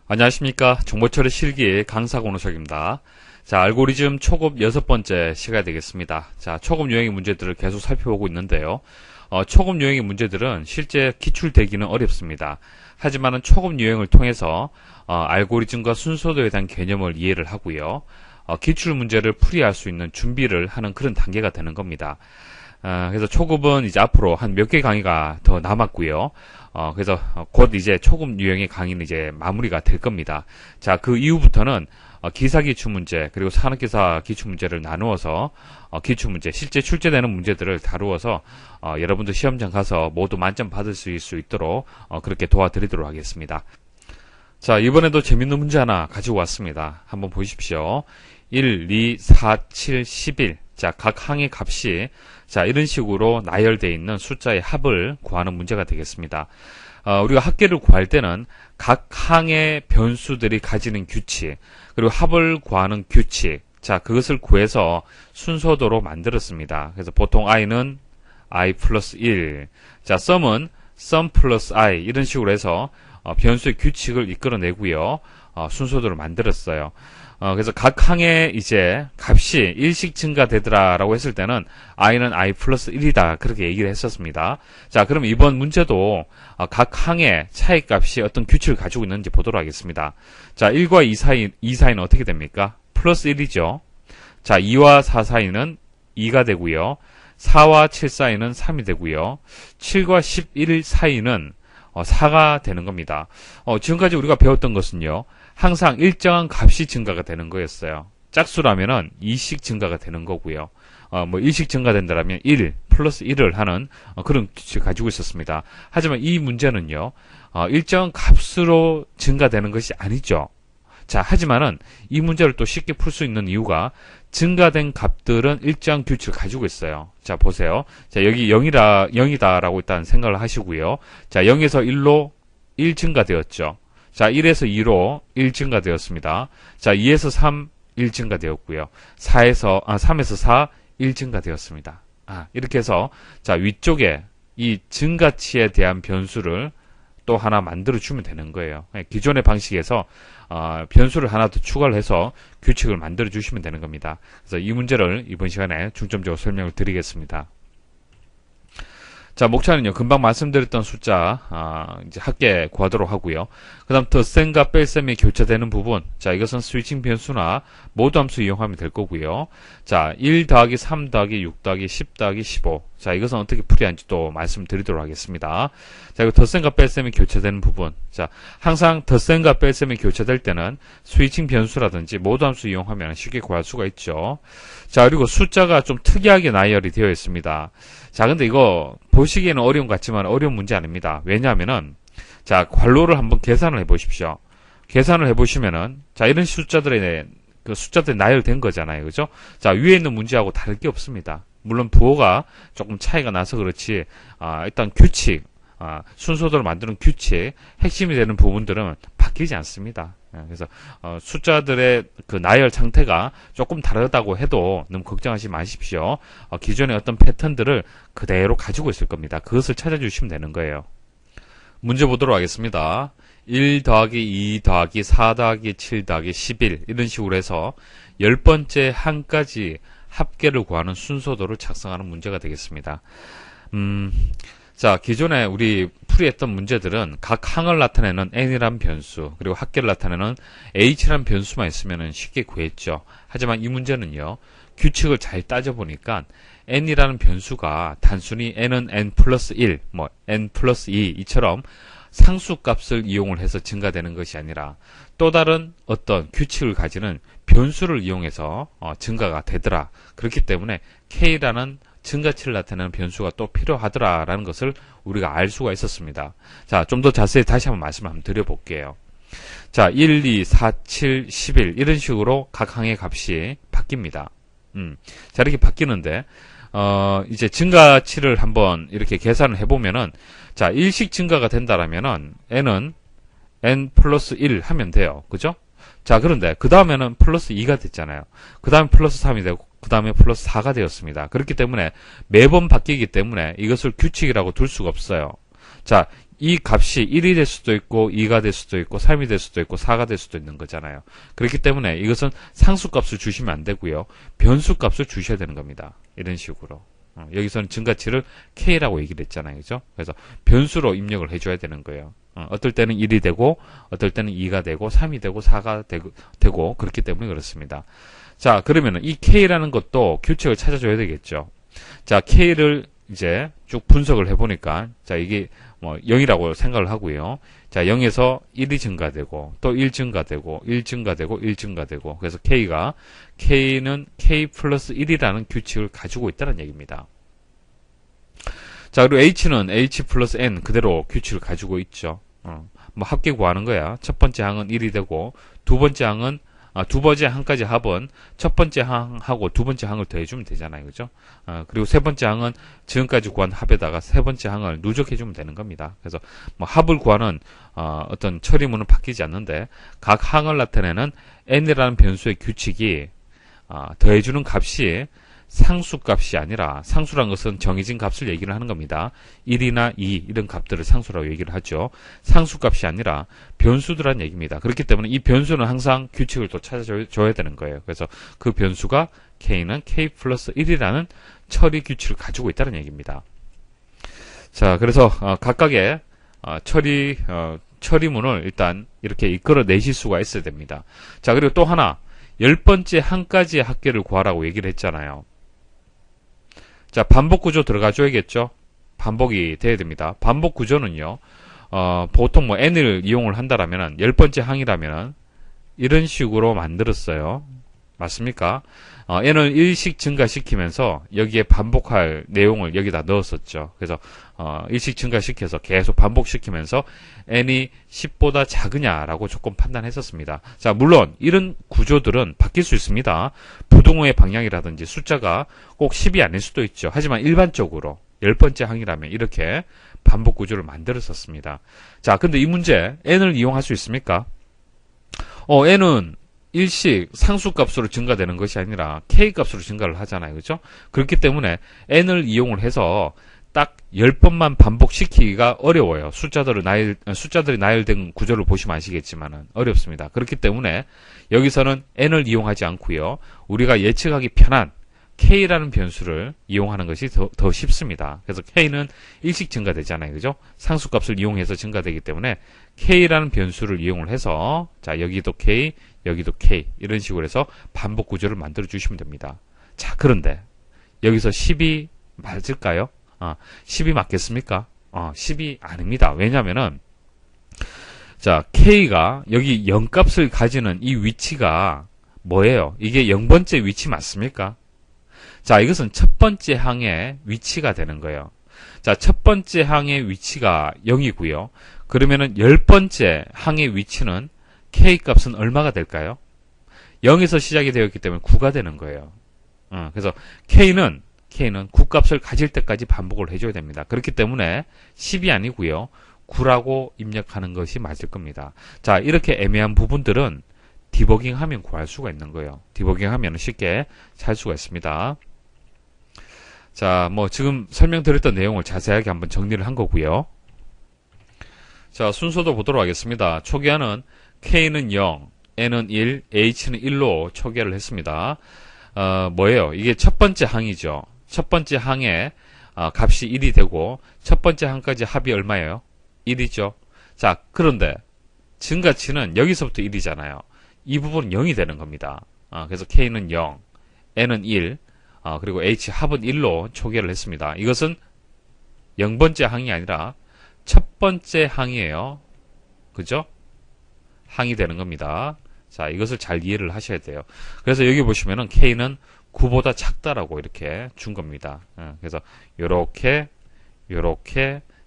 안녕하십니까. 정보처리 실기 강사 권우석입니다. 자, 알고리즘 초급 6번째 시간이 되겠습니다. 자, 초급 유형의 문제들을 계속 살펴보고 있는데요. 초급 유형의 문제들은 실제 기출되기는 어렵습니다. 하지만은 초급 유형을 통해서 알고리즘과 순서도에 대한 개념을 이해를 하고요. 기출 문제를 풀이할 수 있는 준비를 하는 그런 단계가 되는 겁니다. 그래서 초급은 이제 앞으로 한 몇 개 강의가 더 남았고요. 그래서 곧 이제 초급 유형의 강의는 이제 마무리가 될 겁니다. 자, 그 이후부터는 기사 기출 문제 그리고 산업기사 기출 문제를 나누어서 기출 문제, 실제 출제되는 문제들을 다루어서 여러분들 시험장 가서 모두 만점 받으실 수 있도록 그렇게 도와드리도록 하겠습니다. 자, 이번에도 재밌는 문제 하나 가지고 왔습니다. 한번 보십시오. 1, 2, 4, 7, 11. 자, 각 항의 값이 자, 이런 식으로 나열되어 있는 숫자의 합을 구하는 문제가 되겠습니다. 우리가 합계를 구할 때는 각 항의 변수들이 가지는 규칙, 그리고 합을 구하는 규칙, 자, 그것을 구해서 순서도로 만들었습니다. 그래서 보통 i는 i 플러스 1, 자, sum은 sum 플러스 i, 이런 식으로 해서 변수의 규칙을 이끌어내고요. 순서도를 만들었어요. 그래서 각 항에 이제 값이 1씩 증가되더라 라고 했을 때는 i는 i 플러스 1이다 그렇게 얘기를 했었습니다. 자, 그럼 이번 문제도 각 항의 차이값이 어떤 규칙을 가지고 있는지 보도록 하겠습니다. 자, 1과 2 사이는 어떻게 됩니까? 플러스 1이죠. 자, 2와 4 사이는 2가 되고요. 4와 7 사이는 3이 되고요. 7과 11 사이는 4가 되는 겁니다. 지금까지 우리가 배웠던 것은요. 항상 일정한 값이 증가가 되는 거였어요. 짝수라면은 2씩 증가가 되는 거고요. 1씩 증가된다라면 1 플러스 1을 하는 그런 규칙을 가지고 있었습니다. 하지만 이 문제는요. 일정한 값으로 증가되는 것이 아니죠. 자, 하지만은 이 문제를 또 쉽게 풀 수 있는 이유가 증가된 값들은 일정한 규칙을 가지고 있어요. 자, 보세요. 자, 여기 0이다라고 일단 생각을 하시고요. 자, 0에서 1로 1 증가되었죠. 자, 1에서 2로 1 증가되었습니다. 자, 2에서 3, 1 증가되었고요. 3에서 4, 1 증가되었습니다. 이렇게 해서, 자, 위쪽에 이 증가치에 대한 변수를 또 하나 만들어주면 되는 거예요. 기존의 방식에서, 변수를 하나 더 추가를 해서 규칙을 만들어주시면 되는 겁니다. 그래서 이 문제를 이번 시간에 중점적으로 설명을 드리겠습니다. 자, 목차는요, 금방 말씀드렸던 숫자, 이제 합계 구하도록 하고요. 그 다음, 덧셈과 뺄셈이 교차되는 부분. 자, 이것은 스위칭 변수나 모두 함수 이용하면 될 거고요. 자, 1 더하기 3 더하기 6 더하기 10 더하기 15. 자, 이것은 어떻게 풀이하는지 또 말씀드리도록 하겠습니다. 자, 이거 덧셈과 뺄셈이 교차되는 부분. 자, 항상 덧셈과 뺄셈이 교차될 때는 스위칭 변수라든지 모두 함수 이용하면 쉽게 구할 수가 있죠. 자, 그리고 숫자가 좀 특이하게 나열이 되어 있습니다. 자, 근데 이거 보시기에는 어려운 것 같지만 어려운 문제 아닙니다. 왜냐하면은, 자, 괄호를 한번 계산을 해 보십시오. 계산을 해 보시면은, 자, 이런 숫자들이 나열된 거잖아요. 그죠? 자, 위에 있는 문제하고 다를 게 없습니다. 물론 부호가 조금 차이가 나서 그렇지, 일단 규칙, 순서대로 만드는 규칙, 핵심이 되는 부분들은 바뀌지 않습니다. 그래서 숫자들의 그 나열 상태가 조금 다르다고 해도 너무 걱정하지 마십시오. 기존의 어떤 패턴들을 그대로 가지고 있을 겁니다. 그것을 찾아주시면 되는 거예요. 문제 보도록 하겠습니다. 1 더하기 2 더하기 4 더하기 7 더하기 11 이런 식으로 해서 10번째 항까지 합계를 구하는 순서도를 작성하는 문제가 되겠습니다. 자, 기존에 우리 풀이했던 문제들은 각 항을 나타내는 n이란 변수, 그리고 합계를 나타내는 h란 변수만 있으면 쉽게 구했죠. 하지만 이 문제는요, 규칙을 잘 따져보니까 n이라는 변수가 단순히 n은 n 플러스 1, n 플러스 2 이처럼 상수값을 이용을 해서 증가되는 것이 아니라 또 다른 어떤 규칙을 가지는 변수를 이용해서 증가가 되더라. 그렇기 때문에 k라는 증가치를 나타내는 변수가 또 필요하더라라는 것을 우리가 알 수가 있었습니다. 자, 좀 더 자세히 다시 한번 말씀을 한번 드려볼게요. 자, 1, 2, 4, 7, 11 이런 식으로 각 항의 값이 바뀝니다. 자, 이렇게 바뀌는데 이제 증가치를 한번 이렇게 계산을 해보면은 자, 1씩 증가가 된다라면은 n은 n 플러스 1 하면 돼요. 그죠? 자, 그런데 그 다음에는 플러스 2가 됐잖아요. 그 다음에 플러스 3이 되고 그 다음에 플러스 4가 되었습니다. 그렇기 때문에 매번 바뀌기 때문에 이것을 규칙이라고 둘 수가 없어요. 자, 이 값이 1이 될 수도 있고 2가 될 수도 있고 3이 될 수도 있고 4가 될 수도 있는 거잖아요. 그렇기 때문에 이것은 상수값을 주시면 안 되고요. 변수값을 주셔야 되는 겁니다. 이런 식으로. 여기서는 증가치를 K라고 얘기를 했잖아요. 그죠? 그래서 변수로 입력을 해줘야 되는 거예요. 어떨 때는 1이 되고, 어떨 때는 2가 되고, 3이 되고, 4가 되고, 그렇기 때문에 그렇습니다. 자, 그러면은 이 K라는 것도 규칙을 찾아줘야 되겠죠. 자, K를 이제 쭉 분석을 해보니까, 자, 이게 뭐 0이라고 생각을 하고요. 자, 0에서 1이 증가되고, 또 1 증가되고, 1 증가되고, 1 증가되고, 그래서 K는 K 플러스 1이라는 규칙을 가지고 있다는 얘기입니다. 자, 그리고 H는 H 플러스 N 그대로 규칙을 가지고 있죠. 뭐 합계 구하는 거야. 첫 번째 항은 1이 되고, 두 번째 항까지 합은 첫 번째 항하고 두 번째 항을 더해주면 되잖아요. 그죠? 그리고 세 번째 항은 지금까지 구한 합에다가 세 번째 항을 누적해주면 되는 겁니다. 그래서 뭐 합을 구하는 어떤 처리문은 바뀌지 않는데 각 항을 나타내는 n이라는 변수의 규칙이 더해주는 값이 상수값이 아니라 상수란 것은 정해진 값을 얘기를 하는 겁니다. 1이나 2 이런 값들을 상수라고 얘기를 하죠. 상수값이 아니라 변수들란 얘기입니다. 그렇기 때문에 이 변수는 항상 규칙을 또 찾아줘야 되는 거예요. 그래서 그 변수가 K는 K 플러스 1이라는 처리 규칙을 가지고 있다는 얘기입니다. 자, 그래서 각각의 처리문을 일단 이렇게 이끌어내실 수가 있어야 됩니다. 자, 그리고 또 하나 10번째 항까지의 합계를 구하라고 얘기를 했잖아요. 자, 반복 구조 들어가 줘야겠죠? 반복이 돼야 됩니다. 반복 구조는요, 보통 뭐 n을 이용을 한다라면은, 10번째 항이라면은, 이런 식으로 만들었어요. 맞습니까? n을 1씩 증가시키면서, 여기에 반복할 내용을 여기다 넣었었죠. 그래서, 1씩 증가시켜서 계속 반복시키면서, n이 10보다 작으냐라고 조금 판단했었습니다. 자, 물론, 이런 구조들은 바뀔 수 있습니다. 부등호의 방향이라든지 숫자가 꼭 10이 아닐 수도 있죠. 하지만 일반적으로, 10번째 항이라면 이렇게 반복 구조를 만들었었습니다. 자, 근데 이 문제, n을 이용할 수 있습니까? n은 일씩 상수값으로 증가되는 것이 아니라 K값으로 증가를 하잖아요. 그죠? 그렇기 때문에 n을 이용을 해서 딱 10번만 반복시키기가 어려워요. 숫자들이 나열된 구조를 보시면 아시겠지만은 어렵습니다. 그렇기 때문에 여기서는 n을 이용하지 않고요. 우리가 예측하기 편한 K라는 변수를 이용하는 것이 더 쉽습니다. 그래서 K는 일씩 증가되잖아요. 그죠? 상수값을 이용해서 증가되기 때문에 K라는 변수를 이용을 해서 자, 여기도 K, 여기도 K 이런 식으로 해서 반복 구조를 만들어 주시면 됩니다. 자, 그런데 여기서 10이 맞을까요? 10이 맞겠습니까? 10이 아닙니다. 왜냐면은 자, K가 여기 0값을 가지는 이 위치가 뭐예요? 이게 0번째 위치 맞습니까? 자, 이것은 첫 번째 항의 위치가 되는 거예요. 자, 첫 번째 항의 위치가 0이고요. 그러면은 10번째 항의 위치는 K 값은 얼마가 될까요? 0에서 시작이 되었기 때문에 9가 되는 거예요. 그래서 K는 9값을 가질 때까지 반복을 해줘야 됩니다. 그렇기 때문에 10이 아니고요. 9라고 입력하는 것이 맞을 겁니다. 자, 이렇게 애매한 부분들은 디버깅 하면 구할 수가 있는 거예요. 디버깅 하면 쉽게 찾을 수가 있습니다. 자, 뭐 지금 설명드렸던 내용을 자세하게 한번 정리를 한 거고요. 자, 순서도 보도록 하겠습니다. 초기화는 K는 0, N은 1, H는 1로 초기화를 했습니다. 뭐예요? 이게 첫 번째 항이죠. 첫 번째 항에 값이 1이 되고 첫 번째 항까지 합이 얼마예요? 1이죠. 자, 그런데 증가치는 여기서부터 1이잖아요. 이 부분은 0이 되는 겁니다. 그래서 K는 0, N은 1, 그리고 H 합은 1로 초기화를 했습니다. 이것은 0번째 항이 아니라 첫 번째 항이에요. 그죠? 항이 되는 겁니다. 자, 이것을 잘 이해를 하셔야 돼요. 그래서 여기 보시면은 K는 9보다 작다라고 이렇게 준 겁니다. 그래서 요렇게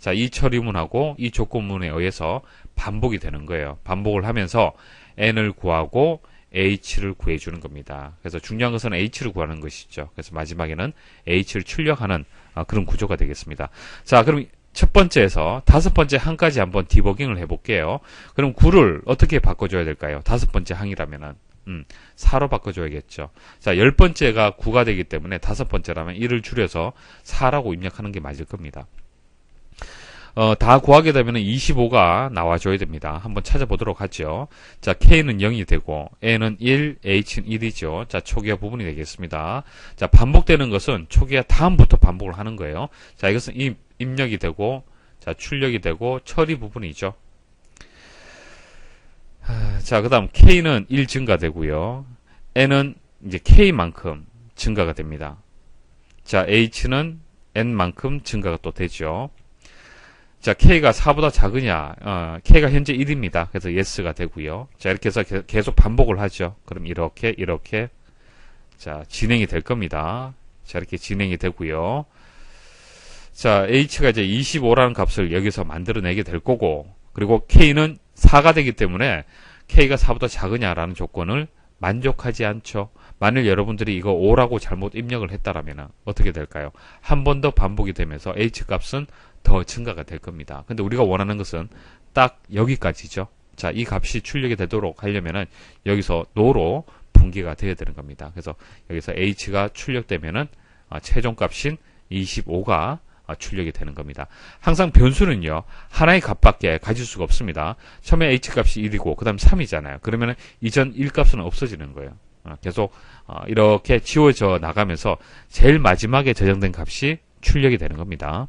자, 이 처리문하고 이 조건문에 의해서 반복이 되는 거예요. 반복을 하면서 N을 구하고 H를 구해주는 겁니다. 그래서 중요한 것은 H를 구하는 것이죠. 그래서 마지막에는 H를 출력하는 그런 구조가 되겠습니다. 자, 그럼 첫 번째에서 다섯 번째 항까지 한번 디버깅을 해볼게요. 그럼 9를 어떻게 바꿔줘야 될까요? 다섯 번째 항이라면은 4로 바꿔줘야겠죠. 자, 10번째가 9가 되기 때문에 다섯 번째라면 1을 줄여서 4라고 입력하는 게 맞을 겁니다. 다 구하게 되면 25가 나와줘야 됩니다. 한번 찾아보도록 하죠. 자, K는 0이 되고, N은 1, H는 1이죠. 자, 초기화 부분이 되겠습니다. 자, 반복되는 것은 초기화 다음부터 반복을 하는 거예요. 자, 이것은 입력이 되고, 자, 출력이 되고, 처리 부분이죠. 자, 그 다음 K는 1 증가되고요. N은 이제 K만큼 증가가 됩니다. 자, H는 N만큼 증가가 또 되죠. 자, K가 4보다 작으냐? K가 현재 1입니다. 그래서 yes가 되고요. 자, 이렇게 해서 계속 반복을 하죠. 그럼 이렇게, 자, 진행이 될 겁니다. 자, 이렇게 진행이 되고요. 자, H가 이제 25라는 값을 여기서 만들어내게 될 거고, 그리고 K는 4가 되기 때문에 K가 4보다 작으냐라는 조건을 만족하지 않죠. 만일 여러분들이 이거 5라고 잘못 입력을 했다라면 어떻게 될까요? 한 번 더 반복이 되면서 H 값은 더 증가가 될 겁니다. 근데 우리가 원하는 것은 딱 여기까지죠. 자, 이 값이 출력이 되도록 하려면은 여기서 노로 분기가 되어야 되는 겁니다. 그래서 여기서 H가 출력되면은 최종 값인 25가 출력이 되는 겁니다. 항상 변수는요, 하나의 값밖에 가질 수가 없습니다. 처음에 H값이 1이고, 그 다음 3이잖아요. 그러면은 이전 1값은 없어지는 거예요. 계속, 이렇게 지워져 나가면서 제일 마지막에 저장된 값이 출력이 되는 겁니다.